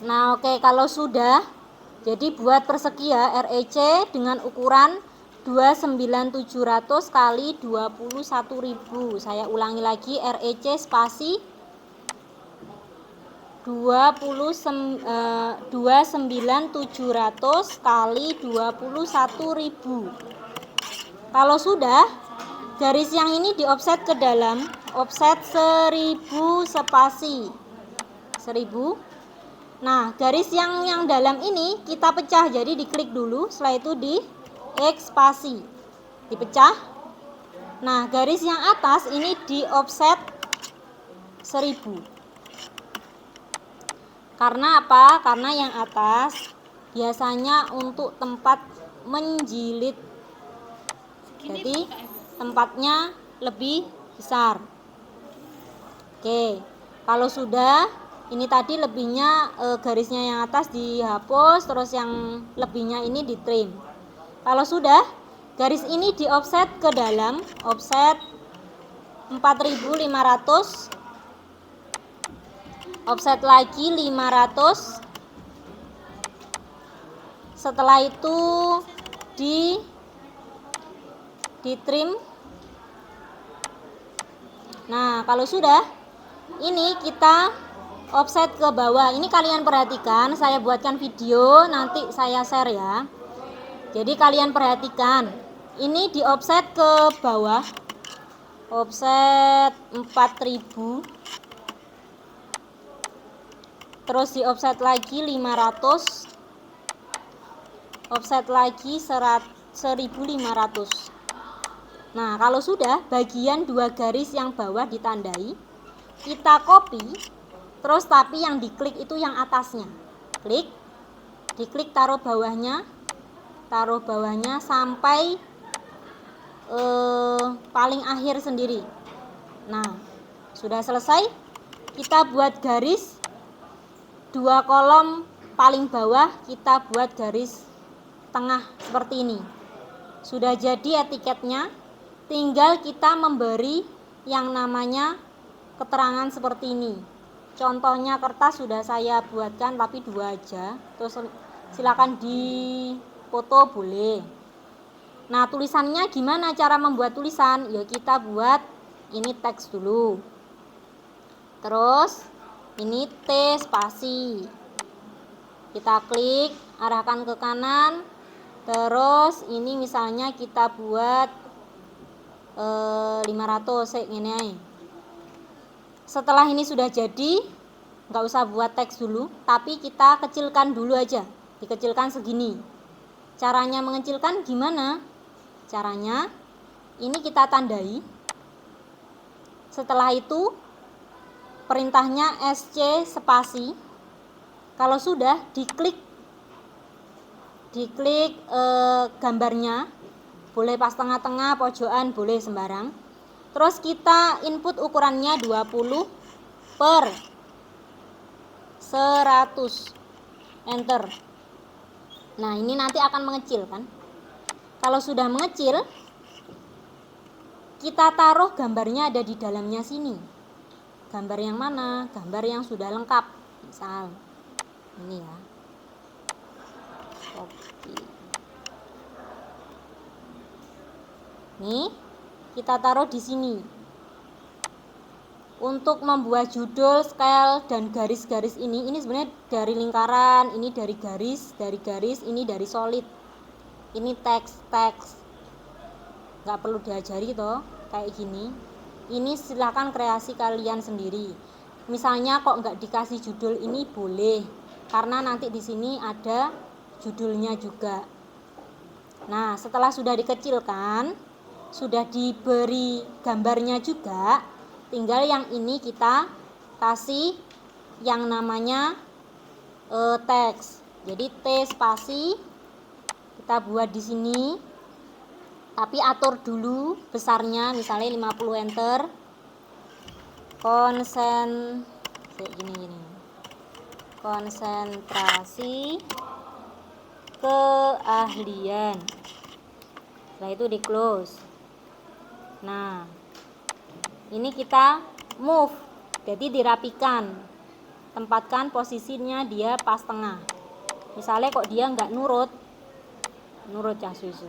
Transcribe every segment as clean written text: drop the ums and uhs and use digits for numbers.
Nah, oke, kalau sudah, jadi buat persegi ya, REC dengan ukuran 29700 kali 21.000. Saya ulangi lagi, REC spasi 29700 kali 21.000. Kalau sudah, garis yang ini di offset ke dalam, offset 1000 spasi 1000. Nah, garis yang dalam ini kita pecah, jadi diklik dulu, setelah itu di X spasi dipecah. Nah, garis yang atas ini di offset 1000. Karena apa? Karena yang atas biasanya untuk tempat menjilid, jadi tempatnya lebih besar. Oke, kalau sudah, ini tadi lebihnya garisnya yang atas dihapus, terus yang lebihnya ini di trim. Kalau sudah, garis ini di offset ke dalam, offset 4500, offset lagi 500. Setelah itu di trim. Nah, kalau sudah, ini kita offset ke bawah. Ini kalian perhatikan, saya buatkan video, nanti saya share ya. Jadi kalian perhatikan, ini di offset ke bawah, offset 4000, terus di offset lagi 500, offset lagi 1500. Nah, kalau sudah, bagian dua garis yang bawah ditandai, kita copy, terus tapi yang diklik itu yang atasnya. Klik, diklik, taruh bawahnya sampai paling akhir sendiri. Nah, sudah selesai. Kita buat garis dua kolom paling bawah, kita buat garis tengah seperti ini. Sudah jadi etiketnya. Tinggal kita memberi yang namanya keterangan seperti ini. Contohnya kertas sudah saya buatkan, tapi 2 aja. Terus silakan di foto boleh. Nah, tulisannya gimana cara membuat tulisan? Ya, kita buat ini teks dulu. Terus ini T spasi. Kita klik, arahkan ke kanan. Terus ini misalnya kita buat 500 ini aja. Setelah ini sudah jadi, nggak usah buat teks dulu, tapi kita kecilkan dulu aja, dikecilkan segini. Caranya mengecilkan gimana? Caranya ini kita tandai. Setelah itu perintahnya SC spasi. Kalau sudah, diklik gambarnya, boleh pas tengah-tengah, pojokan, boleh sembarang. Terus kita input ukurannya 20/100, enter. Nah, ini nanti akan mengecil kan. Kalau sudah mengecil, kita taruh gambarnya ada di dalamnya sini. Gambar yang mana? Gambar yang sudah lengkap. Misal ini ya, copy. Nih, kita taruh di sini. Untuk membuat judul, scale, dan garis-garis ini sebenarnya dari lingkaran, ini dari garis, ini dari solid. Ini teks. Nggak perlu diajari toh, kayak gini. Ini silahkan kreasi kalian sendiri. Misalnya kok nggak dikasih judul ini boleh, karena nanti di sini ada judulnya juga. Nah, setelah sudah dikecilkan, sudah diberi gambarnya juga, tinggal yang ini kita kasih yang namanya teks. Jadi T spasi kita buat di sini, tapi atur dulu besarnya, misalnya 50, enter. Konsentrasi keahlian. Setelah itu di close. Nah, ini kita move, jadi dirapikan. tempatkan posisinya dia pas tengah. Misalnya kok dia nggak nurut cah susu.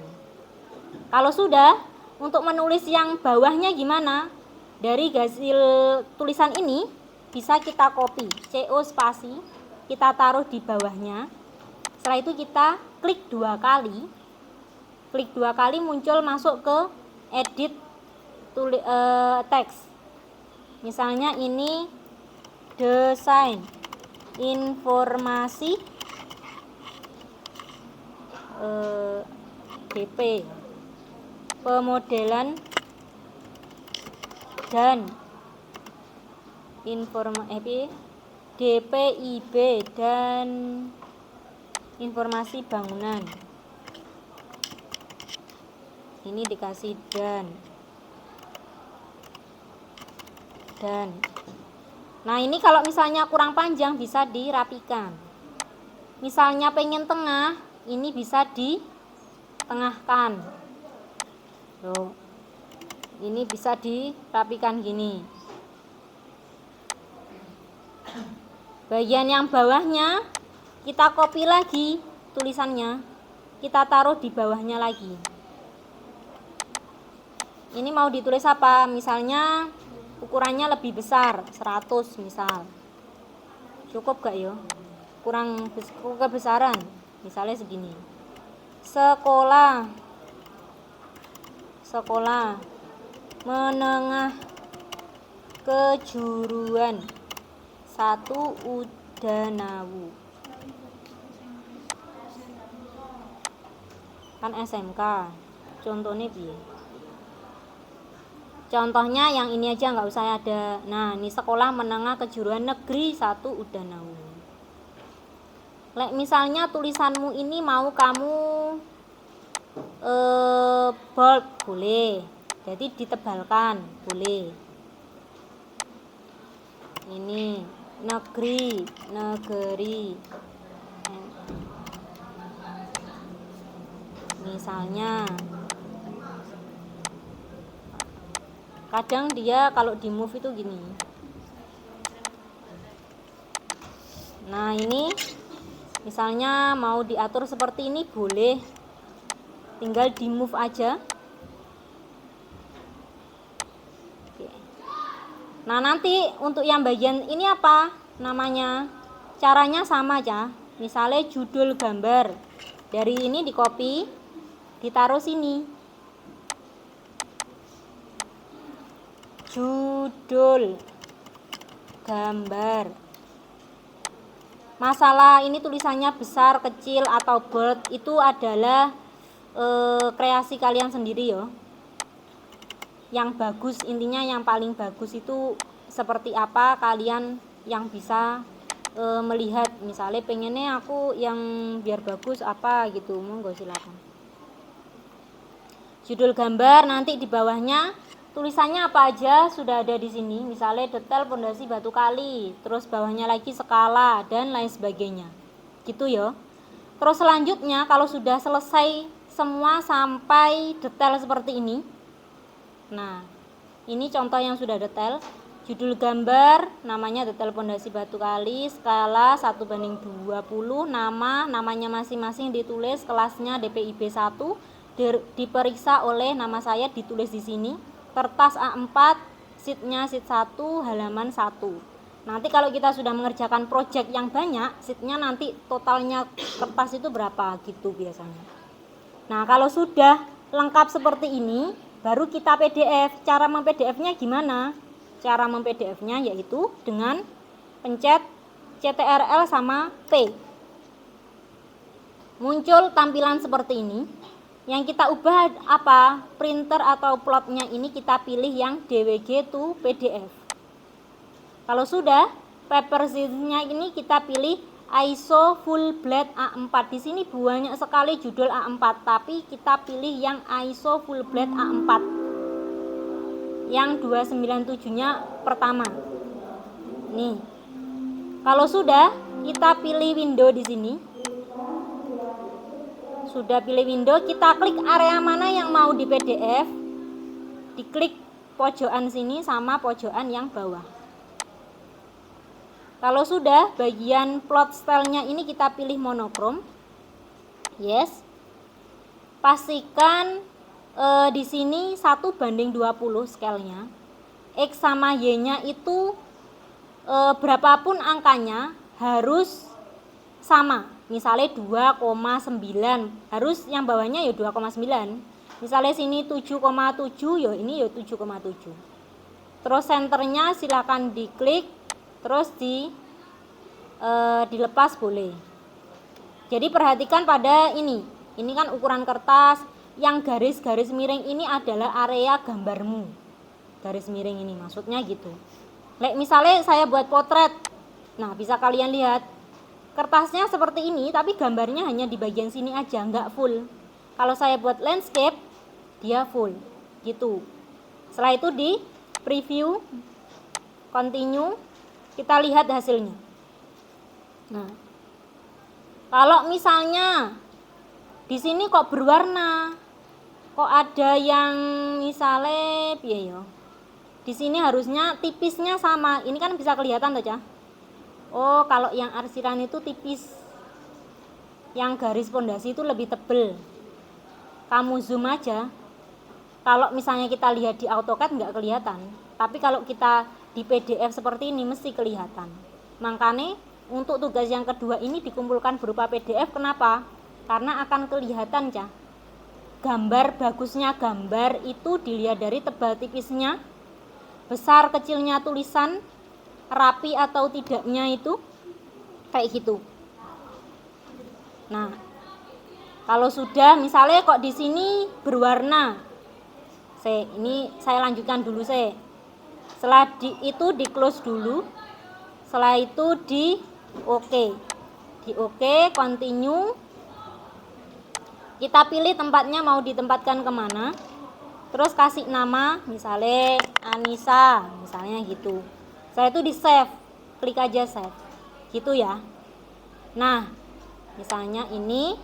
Kalau sudah, untuk menulis yang bawahnya gimana? Dari hasil tulisan ini bisa kita copy, CO spasi, kita taruh di bawahnya. Setelah itu kita klik 2 kali. Klik 2 kali muncul masuk ke edit teks. Misalnya ini desain informasi DP, pemodelan dan DPIB dan informasi bangunan. Ini dikasih dan. Nah, ini kalau misalnya kurang panjang bisa dirapikan. Misalnya pengen tengah, ini bisa ditengahkan. Loh. Ini bisa dirapikan gini. Bagian yang bawahnya kita copy lagi tulisannya, kita taruh di bawahnya lagi. Ini mau ditulis apa? Misalnya ukurannya lebih besar, 100 misal. Cukup gak yo? Kurang kebesaran. Misalnya segini. Sekolah menengah kejuruan 1 Udanawu. Kan SMK. Contohnya piye? Contohnya yang ini aja nggak usah ada. Nah, ini sekolah menengah kejuruan negeri 1 Udanawu. Lek misalnya tulisanmu ini mau kamu bold, boleh. Jadi ditebalkan, boleh. Ini negeri. Misalnya kadang dia kalau di move itu gini. Nah, ini misalnya mau diatur seperti ini boleh, tinggal di move aja. Oke. Nah, nanti untuk yang bagian ini apa namanya, caranya sama aja. Misalnya judul gambar, dari ini di copy, ditaruh sini. Judul gambar. Masalah ini tulisannya besar, kecil, atau bold itu adalah kreasi kalian sendiri ya. Yang bagus, intinya yang paling bagus itu seperti apa kalian yang bisa melihat. Misalnya pengennya aku yang biar bagus apa gitu, monggo silakan. Judul gambar, nanti di bawahnya tulisannya apa aja sudah ada di sini. Misalnya detail pondasi batu kali, terus bawahnya lagi skala dan lain sebagainya. Gitu ya. Terus selanjutnya kalau sudah selesai semua sampai detail seperti ini. Nah, ini contoh yang sudah detail. Judul gambar, namanya detail pondasi batu kali, skala 1:20, namanya masing-masing ditulis, kelasnya DPIB 1, diperiksa oleh nama saya ditulis di sini. Kertas A4, sheetnya sheet 1, halaman 1. Nanti kalau kita sudah mengerjakan project yang banyak, sheetnya nanti totalnya kertas itu berapa gitu biasanya. Nah, kalau sudah lengkap seperti ini, baru kita PDF. Cara mem-PDF-nya gimana? Cara mem-PDF-nya yaitu dengan pencet CTRL sama P. Muncul tampilan seperti ini. Yang kita ubah apa? Printer atau plotnya ini kita pilih yang DWG to PDF. Kalau sudah, paper size-nya ini kita pilih ISO full blade A4. Di sini banyak sekali judul A4, tapi kita pilih yang ISO full blade A4. Yang 297-nya pertama. Nih. Kalau sudah, kita pilih window di sini. Sudah pilih window, kita klik area mana yang mau di PDF. Diklik pojokan sini sama pojokan yang bawah. Kalau sudah, bagian plot stylenya ini kita pilih monokrom. Yes. Pastikan di sini 1:20 scale-nya. X sama Y-nya itu berapapun angkanya harus sama. Misalnya 2,9, harus yang bawahnya ya 2,9. Misalnya sini 7,7, ya ini ya 7,7. Terus senternya silahkan diklik, terus dilepas boleh. Jadi perhatikan pada ini kan ukuran kertas, yang garis-garis miring ini adalah area gambarmu. Garis miring ini maksudnya gitu. Misalnya saya buat potret, nah bisa kalian lihat kertasnya seperti ini, tapi gambarnya hanya di bagian sini aja, nggak full. Kalau saya buat landscape, dia full gitu. Setelah itu di preview, continue, kita lihat hasilnya. Nah, kalau misalnya di sini kok berwarna, kok ada yang misalnya ya, di sini harusnya tipisnya sama. Ini kan bisa kelihatan tuh, Cah. Oh, kalau yang arsiran itu tipis, yang garis pondasi itu lebih tebel. Kamu zoom aja. Kalau misalnya kita lihat di AutoCAD nggak kelihatan, tapi kalau kita di PDF seperti ini mesti kelihatan. Makanya untuk tugas yang kedua ini dikumpulkan berupa PDF. Kenapa? Karena akan kelihatan, Cah. Gambar bagusnya gambar itu dilihat dari tebal tipisnya, besar kecilnya tulisan, rapi atau tidaknya itu kayak gitu. Nah, kalau sudah misalnya kok di sini berwarna, ini saya lanjutkan dulu setelah itu di close dulu, setelah itu di OK, continue, kita pilih tempatnya mau ditempatkan kemana, terus kasih nama misalnya Anissa, misalnya gitu. Setelah itu di save, klik aja save gitu ya. Nah, misalnya ini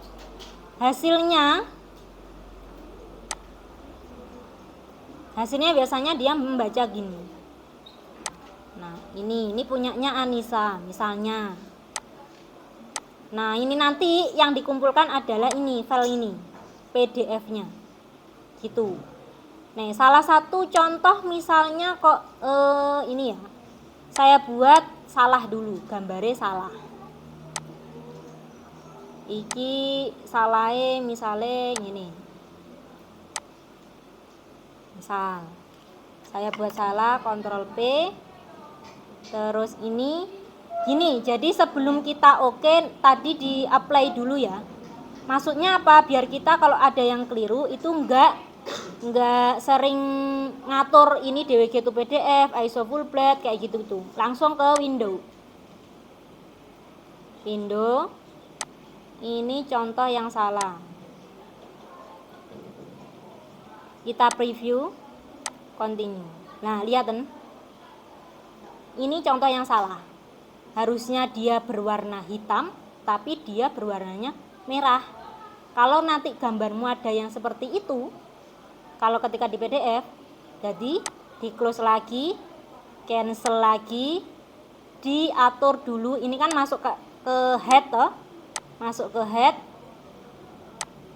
hasilnya biasanya dia membaca gini. Nah, ini punyanya Anissa misalnya. Nah, ini nanti yang dikumpulkan adalah ini, file ini, PDF-nya gitu. Nah, salah satu contoh misalnya kok ini ya, saya buat salah dulu, gambarnya salah. Iki salahnya misalnya gini. Misal saya buat salah, Ctrl P, terus ini gini. Jadi sebelum kita tadi di apply dulu ya. Maksudnya apa? Biar kita kalau ada yang keliru itu enggak sering ngatur ini DWG to PDF, ISO full plate kayak gitu tuh. Langsung ke window. Ini contoh yang salah. Kita preview, continue. Nah, lihat kan? Ini contoh yang salah. Harusnya dia berwarna hitam, tapi dia berwarnanya merah. Kalau nanti gambarmu ada yang seperti itu, kalau ketika di PDF, jadi di close lagi, cancel lagi, diatur dulu. Ini kan masuk ke head toh, masuk ke head.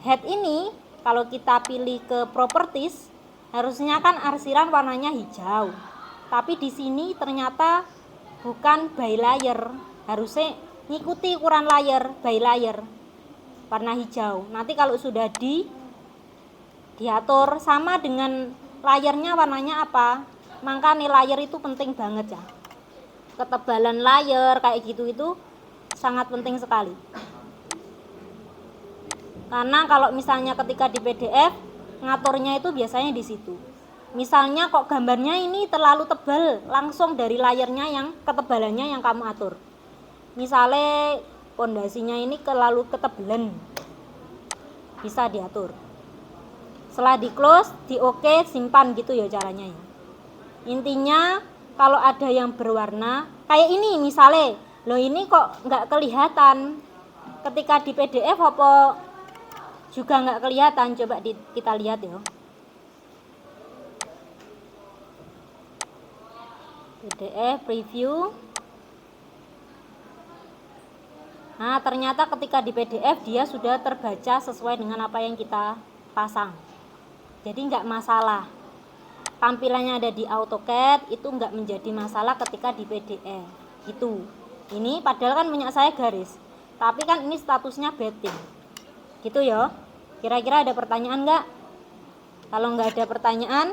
Head ini kalau kita pilih ke properties, harusnya kan arsiran warnanya hijau. Tapi di sini ternyata bukan by layer, harusnya ngikuti ukuran layer, by layer, warna hijau. Nanti kalau sudah diatur sama dengan layernya warnanya apa, maka nih layer itu penting banget ya. Ketebalan layer kayak gitu itu sangat penting sekali. Karena kalau misalnya ketika di PDF ngaturnya itu biasanya di situ. Misalnya kok gambarnya ini terlalu tebal, langsung dari layernya yang ketebalannya yang kamu atur. Misalnya pondasinya ini terlalu ketebalan, bisa diatur. Setelah di close, di OK, simpan gitu ya caranya ya. Intinya kalau ada yang berwarna kayak ini misalnya, loh ini kok nggak kelihatan ketika di PDF apa juga nggak kelihatan. Coba kita lihat ya. PDF preview, Nah, ternyata ketika di PDF dia sudah terbaca sesuai dengan apa yang kita pasang. Jadi nggak masalah. Tampilannya ada di AutoCAD itu nggak menjadi masalah ketika di PDF. Gitu. Ini padahal kan minyak saya garis, tapi kan ini statusnya betting. Gitu ya. Kira-kira ada pertanyaan nggak? Kalau nggak ada pertanyaan,